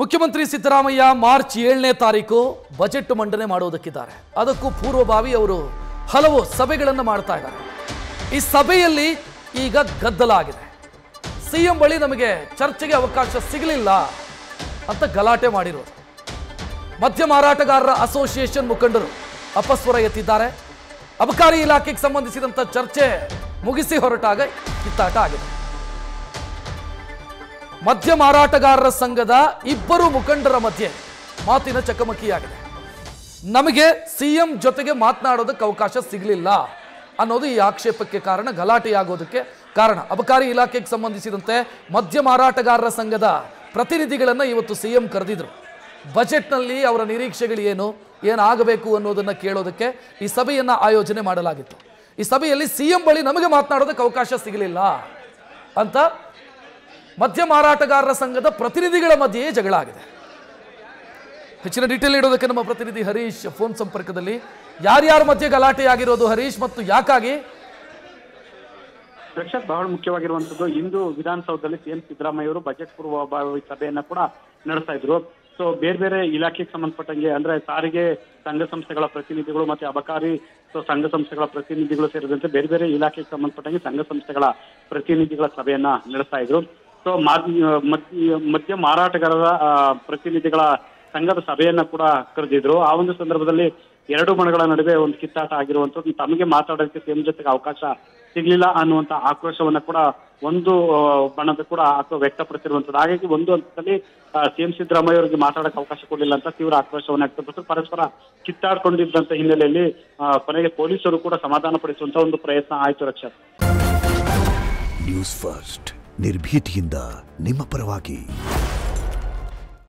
ಮುಖ್ಯಮಂತ್ರಿ ಸಿದ್ದರಾಮಯ್ಯ ಮಾರ್ಚ್ 7ನೇ ತಾರೀಕು ಬಜೆಟ್ ಮಂಡನೆ ಮಾಡುವುದಕ್ಕಿದ್ದಾರೆ. ಅದಕ್ಕೂ ಪೂರ್ವಭಾವಿ ಅವರು ಹಲವು ಸಭೆಗಳನ್ನು ಮಾಡ್ತಾ ಇದ್ದಾರೆ. ಈ ಸಭೆಯಲ್ಲಿ ಈಗ ಗದ್ದಲ ಆಗಿದೆ. ಸಿಎಂ ಬಳಿ ನಮಗೆ ಚರ್ಚೆಗೆ ಅವಕಾಶ ಸಿಗಲಿಲ್ಲ ಅಂತ ಗಲಾಟೆ ಮಾಡಿರೋದು. ಮದ್ಯ ಮಾರಾಟಗಾರರ ಅಸೋಸಿಯೇಷನ್ ಮುಖಂಡರು ಅಪಸ್ವರ ಎತ್ತಿದ್ದಾರೆ. ಅಬಕಾರಿ ಇಲಾಖೆಗೆ ಸಂಬಂಧಿಸಿದಂತ ಚರ್ಚೆ ಮುಗಿಸಿ ಹೊರಟಾಗ ಕಿತ್ತಾಟ ಆಗಿದೆ. ಮದ್ಯ ಮಾರಾಟಗಾರರ ಸಂಘದ ಇಬ್ಬರು ಮುಖಂಡರ ಮಧ್ಯೆ ಮಾತಿನ ಚಕಮಕಿಯಾಗಿದೆ. ನಮಗೆ ಸಿಎಂ ಜೊತೆಗೆ ಮಾತನಾಡೋದಕ್ಕೆ ಅವಕಾಶ ಸಿಗಲಿಲ್ಲ ಅನ್ನೋದು ಈ ಆಕ್ಷೇಪಕ್ಕೆ ಕಾರಣ, ಗಲಾಟೆಯಾಗೋದಕ್ಕೆ ಕಾರಣ. ಅಬಕಾರಿ ಇಲಾಖೆಗೆ ಸಂಬಂಧಿಸಿದಂತೆ ಮದ್ಯ ಮಾರಾಟಗಾರರ ಸಂಘದ ಪ್ರತಿನಿಧಿಗಳನ್ನು ಇವತ್ತು ಸಿಎಂ ಕರೆದಿದ್ರು. ಬಜೆಟ್ನಲ್ಲಿ ಅವರ ನಿರೀಕ್ಷೆಗಳು ಏನಾಗಬೇಕು ಅನ್ನೋದನ್ನು ಕೇಳೋದಕ್ಕೆ ಈ ಸಭೆಯನ್ನು ಆಯೋಜನೆ ಮಾಡಲಾಗಿತ್ತು. ಈ ಸಭೆಯಲ್ಲಿ ಸಿಎಂ ಬಳಿ ನಮಗೆ ಮಾತನಾಡೋದಕ್ಕೆ ಅವಕಾಶ ಸಿಗಲಿಲ್ಲ ಅಂತ ಮದ್ಯ ಮಾರಾಟಗಾರರ ಸಂಘದ ಪ್ರತಿನಿಧಿಗಳ ಮಧ್ಯೆಯೇ ಜಗಳ ಆಗಿದೆ. ಹೆಚ್ಚಿನ ಡೀಟೇಲ್ ನೀಡೋದಕ್ಕೆ ನಮ್ಮ ಪ್ರತಿನಿಧಿ ಹರೀಶ್ ಫೋನ್ ಸಂಪರ್ಕದಲ್ಲಿ. ಯಾರ್ಯಾರ ಮಧ್ಯೆ ಗಲಾಟೆ ಆಗಿರೋದು ಹರೀಶ್, ಮತ್ತು ಯಾಕಾಗಿ? ರಕ್ಷಕ್, ಬಹಳ ಮುಖ್ಯವಾಗಿರುವಂತದ್ದು, ಇಂದು ವಿಧಾನಸೌಧದಲ್ಲಿ ಸಿಎಂ ಸಿದ್ದರಾಮಯ್ಯ ಅವರು ಬಜೆಟ್ ಪೂರ್ವಭಾವಿ ಸಭೆಯನ್ನ ಕೂಡ ನಡೆಸ್ತಾ ಇದ್ರು. ಸೊ ಬೇರೆ ಬೇರೆ ಇಲಾಖೆಗೆ ಸಂಬಂಧಪಟ್ಟಂಗೆ, ಅಂದ್ರೆ ಸಾರಿಗೆ ಸಂಘ ಸಂಸ್ಥೆಗಳ ಪ್ರತಿನಿಧಿಗಳು ಮತ್ತೆ ಅಬಕಾರಿ ಸಂಘ ಸಂಸ್ಥೆಗಳ ಪ್ರತಿನಿಧಿಗಳು ಸೇರಿದಂತೆ ಬೇರೆ ಬೇರೆ ಇಲಾಖೆಗೆ ಸಂಬಂಧಪಟ್ಟಂಗೆ ಸಂಘ ಸಂಸ್ಥೆಗಳ ಪ್ರತಿನಿಧಿಗಳ ಸಭೆಯನ್ನ ನಡೆಸ್ತಾ ಇದ್ರು. ಸೊ ಮದ್ಯ ಮಾರಾಟಗಾರರ ಪ್ರತಿನಿಧಿಗಳ ಸಂಘದ ಸಭೆಯನ್ನ ಕೂಡ ಕರೆದಿದ್ರು. ಆ ಒಂದು ಸಂದರ್ಭದಲ್ಲಿ ಎರಡು ಬಣಗಳ ನಡುವೆ ಒಂದು ಕಿತ್ತಾಟ ಆಗಿರುವಂತದ್ದು. ತಮಗೆ ಮಾತಾಡೋದಕ್ಕೆ ಸಿಎಂ ಜೊತೆಗೆ ಅವಕಾಶ ಸಿಗ್ಲಿಲ್ಲ ಅನ್ನುವಂತ ಆಕ್ರೋಶವನ್ನ ಕೂಡ ಒಂದು ಬಣದ ಕೂಡ ವ್ಯಕ್ತಪಡಿಸಿರುವಂತದ್ದು. ಹಾಗಾಗಿ ಒಂದು ಹಂತದಲ್ಲಿ ಸಿಎಂ ಸಿದ್ದರಾಮಯ್ಯ ಅವರಿಗೆ ಮಾತಾಡಕ್ಕೆ ಅವಕಾಶ ಕೊಡಲಿಲ್ಲ ಅಂತ ತೀವ್ರ ಆಕ್ರೋಶವನ್ನ ವ್ಯಕ್ತಪಡಿಸಿ ಪರಸ್ಪರ ಕಿತ್ತಾಡ್ಕೊಂಡಿದ್ದಂತ ಹಿನ್ನೆಲೆಯಲ್ಲಿ ಕೊನೆಗೆ ಪೊಲೀಸರು ಕೂಡ ಸಮಾಧಾನ ಪಡಿಸುವಂತ ಒಂದು ಪ್ರಯತ್ನ ಆಯ್ತು. ರಕ್ಷಕ್, ನ್ಯೂಸ್ ಫಸ್ಟ್ ನಿರ್ಭೀತಿಯಿಂದ ನಿಮ್ಮ ಪರವಾಗಿ.